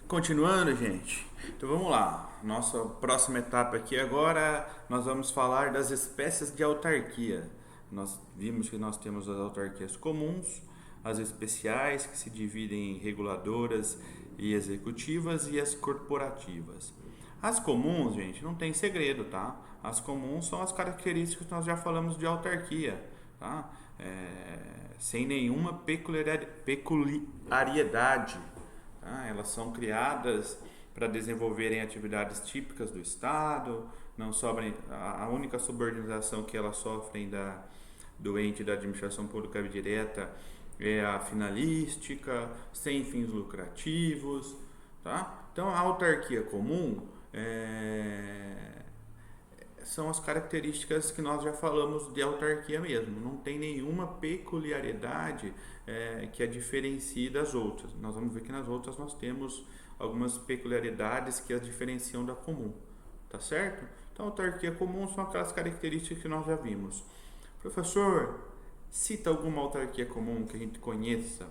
Continuando, gente. Então vamos lá. Nossa próxima etapa aqui agora, nós vamos falar das espécies de autarquia. Nós vimos que nós temos as autarquias comuns, as especiais, que se dividem em reguladoras e executivas, e as corporativas. As comuns, gente, não tem segredo, tá? As comuns são as características que nós já falamos de autarquia, tá? Sem nenhuma peculiaridade. Tá? Elas são criadas para desenvolverem atividades típicas do Estado, não sobrem, a única subordinação que elas sofrem do ente da administração pública direta é a finalística, sem fins lucrativos. Tá? Então, a autarquia comum são as características que nós já falamos de autarquia mesmo. Não tem nenhuma peculiaridade que a diferencie das outras. Nós vamos ver que nas outras nós temos algumas peculiaridades que as diferenciam da comum. Tá certo? Então, a autarquia comum são aquelas características que nós já vimos. Professor, cita alguma autarquia comum que a gente conheça.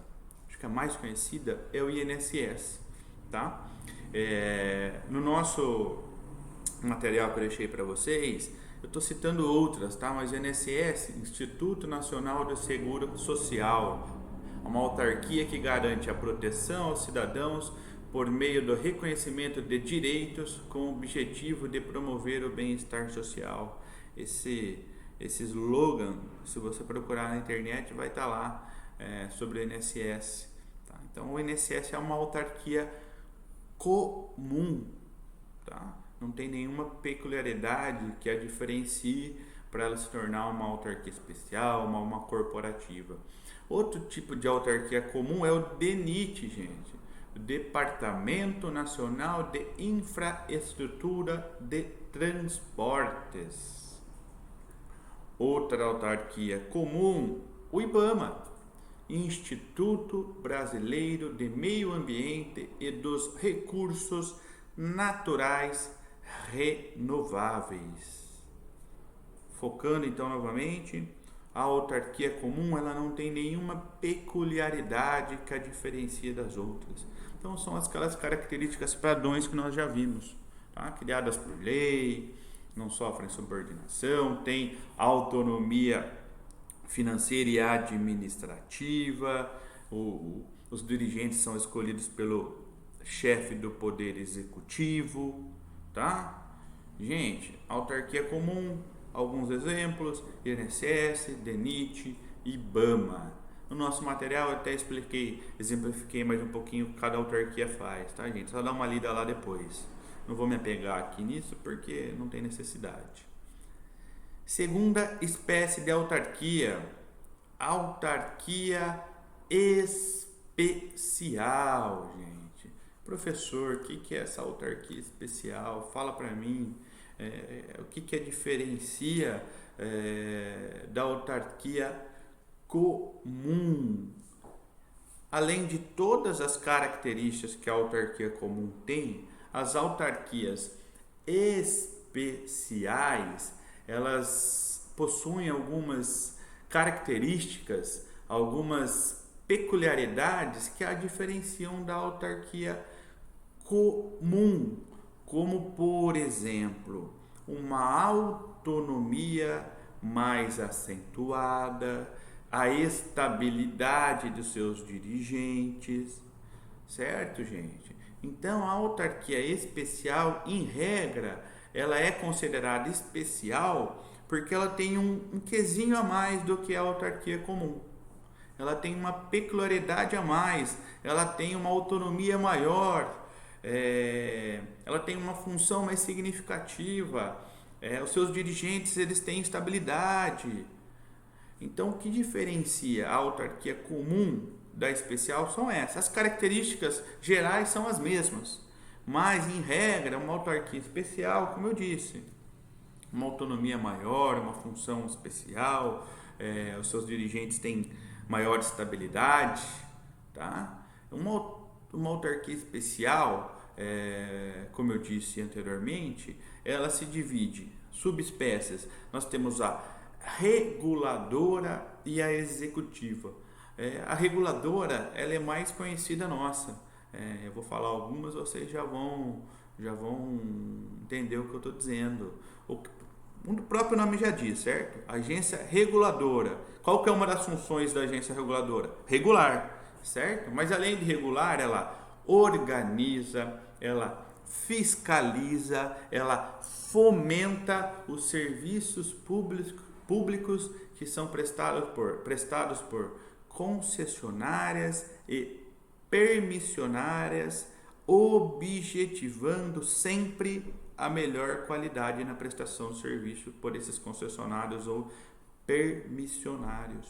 Acho que a mais conhecida é o INSS. Tá? No nosso material que eu deixei para vocês, eu estou citando outras, tá? Mas o INSS, Instituto Nacional de Seguro Social, uma autarquia que garante a proteção aos cidadãos por meio do reconhecimento de direitos com o objetivo de promover o bem-estar social. Esse slogan, se você procurar na internet, vai estar lá sobre o INSS. Tá? Então, o INSS é uma autarquia comum, tá? Não tem nenhuma peculiaridade que a diferencie para ela se tornar uma autarquia especial, uma corporativa. Outro tipo de autarquia comum é o DENIT, gente. Departamento Nacional de Infraestrutura de Transportes. Outra autarquia comum, o IBAMA, Instituto Brasileiro de Meio Ambiente e dos Recursos Naturais Renováveis. Focando então novamente, a autarquia comum ela não tem nenhuma peculiaridade que a diferencie das outras. Então são aquelas características padrões que nós já vimos, tá? Criadas por lei, não sofrem subordinação, tem autonomia financeira e administrativa, os dirigentes são escolhidos pelo chefe do poder executivo, tá? Gente, autarquia comum, alguns exemplos: INSS, DENIT, IBAMA. No nosso material eu até exemplifiquei mais um pouquinho o que cada autarquia faz, tá, gente? Só dá uma lida lá depois. Não vou me apegar aqui nisso porque não tem necessidade. Segunda espécie de autarquia, autarquia especial, gente. Professor, o que é essa autarquia especial? Fala para mim o que diferencia da autarquia comum. Além de todas as características que a autarquia comum tem, as autarquias especiais, elas possuem algumas características, algumas peculiaridades que a diferenciam da autarquia comum, como por exemplo, uma autonomia mais acentuada, a estabilidade dos seus dirigentes, certo, gente? Então, a autarquia especial, em regra, ela é considerada especial porque ela tem um quesinho a mais do que a autarquia comum. Ela tem uma peculiaridade a mais, ela tem uma autonomia maior, ela tem uma função mais significativa, os seus dirigentes eles têm estabilidade. Então, o que diferencia a autarquia comum da especial são essas. As características gerais são as mesmas, mas, em regra, uma autarquia especial, como eu disse, uma autonomia maior, uma função especial, os seus dirigentes têm maior estabilidade, tá? Uma autarquia especial, como eu disse anteriormente, ela se divide subespécies. Nós temos a reguladora e a executiva. A reguladora ela é mais conhecida nossa. Eu vou falar algumas, vocês já vão entender o que eu estou dizendo. O próprio nome já diz, certo? Agência reguladora. Qual que é uma das funções da agência reguladora? Regular, certo? Mas além de regular, ela organiza, ela fiscaliza, ela fomenta os serviços públicos que são prestados por concessionárias e permissionárias, objetivando sempre a melhor qualidade na prestação de serviço por esses concessionários ou permissionários.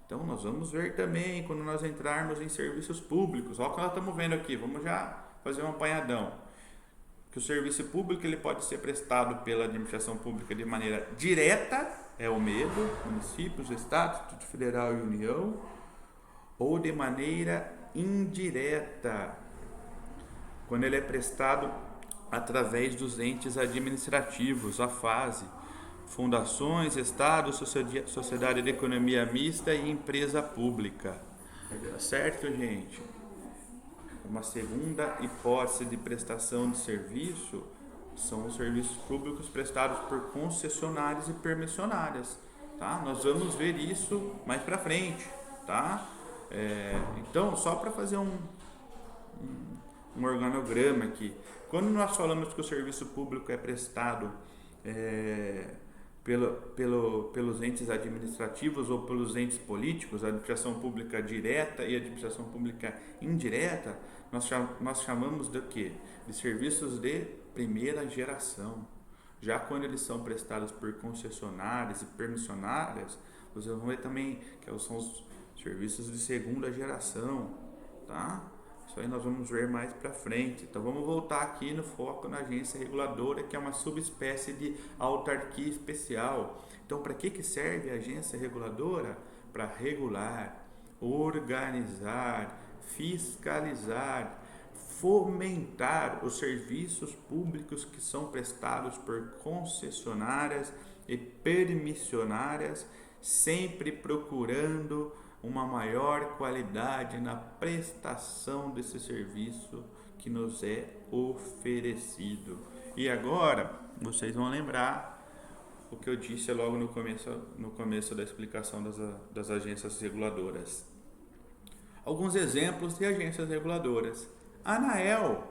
Então nós vamos ver também quando nós entrarmos em serviços públicos. Olha o que nós estamos vendo aqui, vamos já fazer um apanhadão. Que o serviço público ele pode ser prestado pela administração pública de maneira direta, é o MEDO, municípios, estados, Distrito Federal e União, ou de maneira indireta, quando ele é prestado através dos entes administrativos, a fase, fundações, estados, sociedade de economia mista e empresa pública. Tá certo, gente? Uma segunda hipótese de prestação de serviço são os serviços públicos prestados por concessionárias e permissionárias, tá? Nós vamos ver isso mais para frente, tá? Então, só para fazer um organograma aqui, quando nós falamos que o serviço público é prestado pelos entes administrativos ou pelos entes políticos, a administração pública direta e a administração pública indireta, nós chamamos de quê? De serviços de primeira geração. Já quando eles são prestados por concessionárias e permissionárias, vocês vão ver também que são os serviços de segunda geração, tá? Isso aí nós vamos ver mais para frente. Então vamos voltar aqui no foco na agência reguladora, que é uma subespécie de autarquia especial. Então para que serve a agência reguladora? Para regular, organizar, fiscalizar, fomentar os serviços públicos que são prestados por concessionárias e permissionárias, sempre procurando uma maior qualidade na prestação desse serviço que nos é oferecido. E agora, vocês vão lembrar o que eu disse logo no começo da explicação das agências reguladoras. Alguns exemplos de agências reguladoras. ANAEL,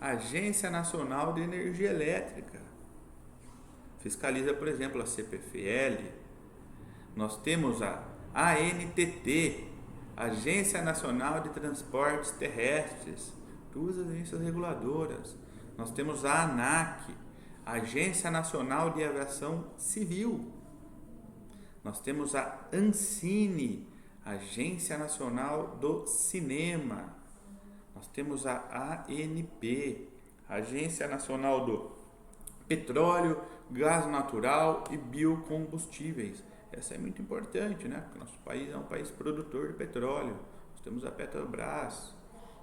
Agência Nacional de Energia Elétrica, fiscaliza, por exemplo, a CPFL. Nós temos a ANTT, Agência Nacional de Transportes Terrestres, duas agências reguladoras. Nós temos a ANAC, Agência Nacional de Aviação Civil. Nós temos a ANCINE, Agência Nacional do Cinema. Nós temos a ANP, Agência Nacional do Petróleo, Gás Natural e Biocombustíveis. Essa é muito importante, né? Porque nosso país é um país produtor de petróleo. Nós temos a Petrobras.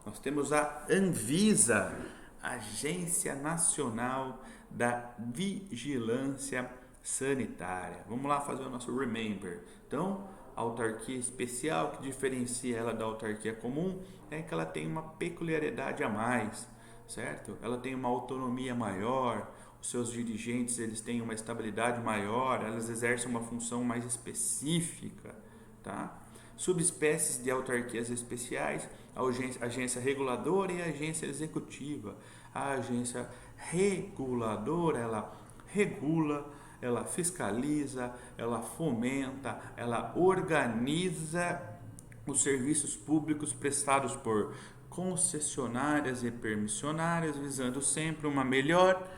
Nós temos a Anvisa, Agência Nacional da Vigilância Sanitária. Vamos lá fazer o nosso remember. Então, a autarquia especial, que diferencia ela da autarquia comum, é que ela tem uma peculiaridade a mais, certo? Ela tem uma autonomia maior, os seus dirigentes eles têm uma estabilidade maior, elas exercem uma função mais específica, tá? Subespécies de autarquias especiais, a agência reguladora e a agência executiva. A agência reguladora, ela regula, ela fiscaliza, ela fomenta, ela organiza os serviços públicos prestados por concessionárias e permissionárias, visando sempre uma melhor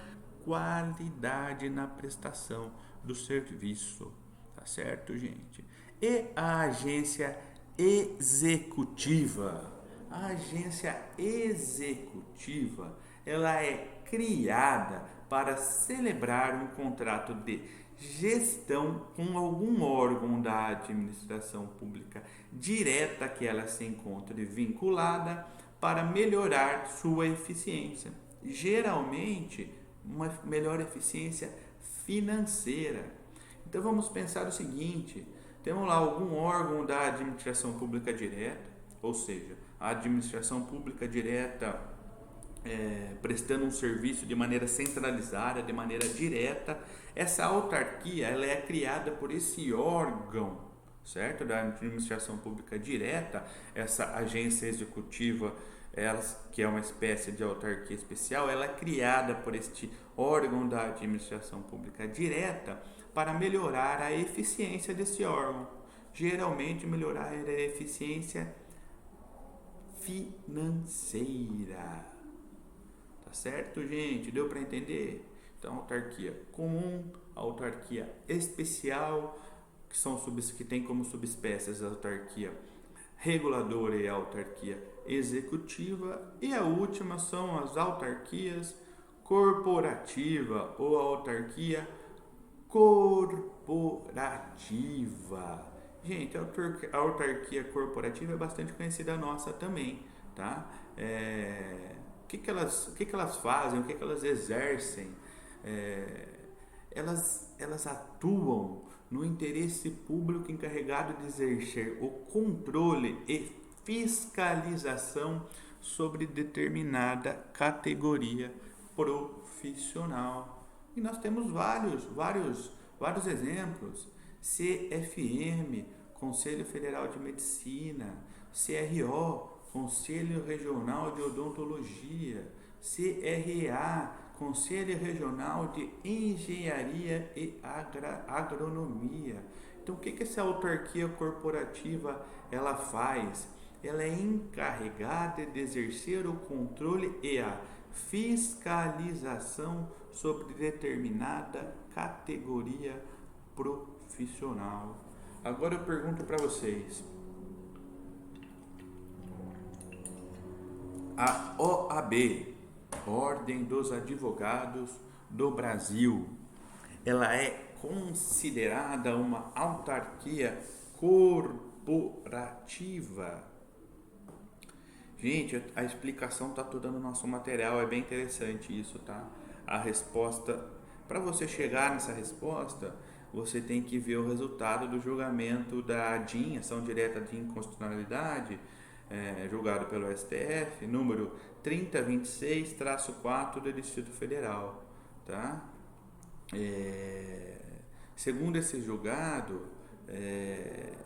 qualidade na prestação do serviço, tá certo, gente? E a agência executiva? A agência executiva, ela é criada para celebrar um contrato de gestão com algum órgão da administração pública direta que ela se encontre vinculada para melhorar sua eficiência. Geralmente, uma melhor eficiência financeira. Então vamos pensar o seguinte: temos lá algum órgão da administração pública direta, ou seja, a administração pública direta prestando um serviço de maneira centralizada, de maneira direta. Essa autarquia ela é criada por esse órgão, certo? Da administração pública direta, essa agência executiva, que é uma espécie de autarquia especial, ela é criada por este órgão da administração pública direta para melhorar a eficiência desse órgão. Geralmente melhorar a eficiência financeira. Tá certo, gente? Deu para entender? Então, autarquia comum, autarquia especial, que tem como subespécies a autarquia reguladora e a autarquia executiva, e a última são as autarquias corporativa ou autarquia corporativa. Gente, a autarquia corporativa é bastante conhecida nossa também, tá? O que elas fazem, o que elas exercem? Elas atuam no interesse público encarregado de exercer o controle e fiscalização sobre determinada categoria profissional. E nós temos vários exemplos. CFM, Conselho Federal de Medicina, CRO, Conselho Regional de Odontologia, CRA, Conselho Regional de Engenharia e Agronomia. Então, o que essa autarquia corporativa ela faz? Ela é encarregada de exercer o controle e a fiscalização sobre determinada categoria profissional. Agora eu pergunto para vocês: a OAB, Ordem dos Advogados do Brasil, ela é considerada uma autarquia corporativa? Gente, a explicação está toda no nosso material, é bem interessante isso, tá? A resposta, para você chegar nessa resposta, você tem que ver o resultado do julgamento da ADIM, Ação Direta de Inconstitucionalidade, julgado pelo STF, número 3026-4 do Distrito Federal, tá? Segundo esse julgado,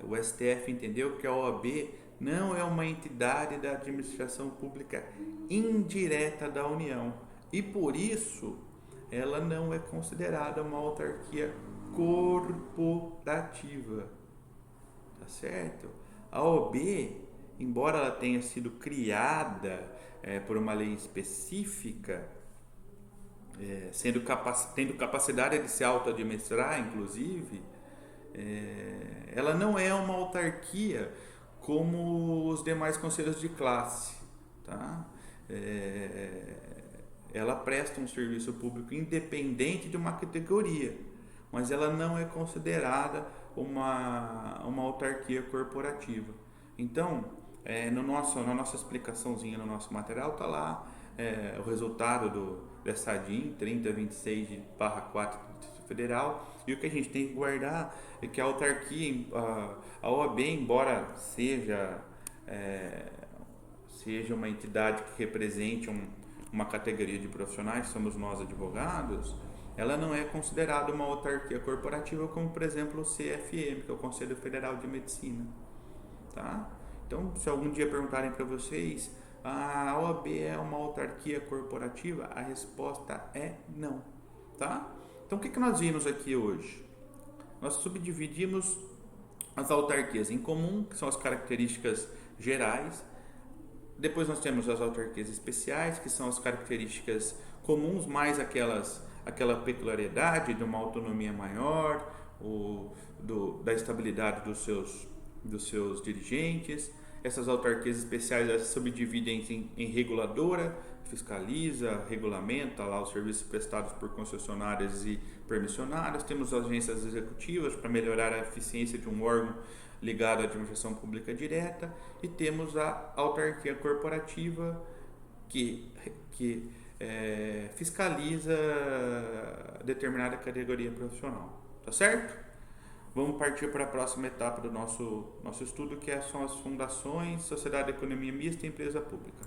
o STF entendeu que a OAB não é uma entidade da administração pública indireta da União e, por isso, ela não é considerada uma autarquia corporativa, tá certo? A OAB, embora ela tenha sido criada por uma lei específica, tendo capacidade de se auto-administrar, inclusive, ela não é uma autarquia como os demais conselhos de classe, tá? Ela presta um serviço público independente de uma categoria, mas ela não é considerada uma autarquia corporativa. Então, na nossa explicaçãozinha, no nosso material, está lá o resultado dessa ADIM 3026/4 do Distrito Federal, e o que a gente tem que guardar é que a autarquia, a OAB, embora seja uma entidade que represente uma categoria de profissionais, somos nós advogados, ela não é considerada uma autarquia corporativa como, por exemplo, o CFM, que é o Conselho Federal de Medicina, tá? Então, se algum dia perguntarem para vocês, a OAB é uma autarquia corporativa? A resposta é não, tá? Então, o que nós vimos aqui hoje? Nós subdividimos as autarquias em comum, que são as características gerais. Depois nós temos as autarquias especiais, que são as características comuns, mais aquela peculiaridade de uma autonomia maior, da estabilidade dos seus dirigentes. Essas autarquias especiais, elas se subdividem em reguladora, fiscaliza, regulamenta lá os serviços prestados por concessionárias e permissionárias. Temos agências executivas para melhorar a eficiência de um órgão ligado à administração pública direta, e temos a autarquia corporativa que fiscaliza determinada categoria profissional, tá certo? vamos partir para a próxima etapa do nosso estudo, que são as fundações, sociedade de economia mista e empresa pública.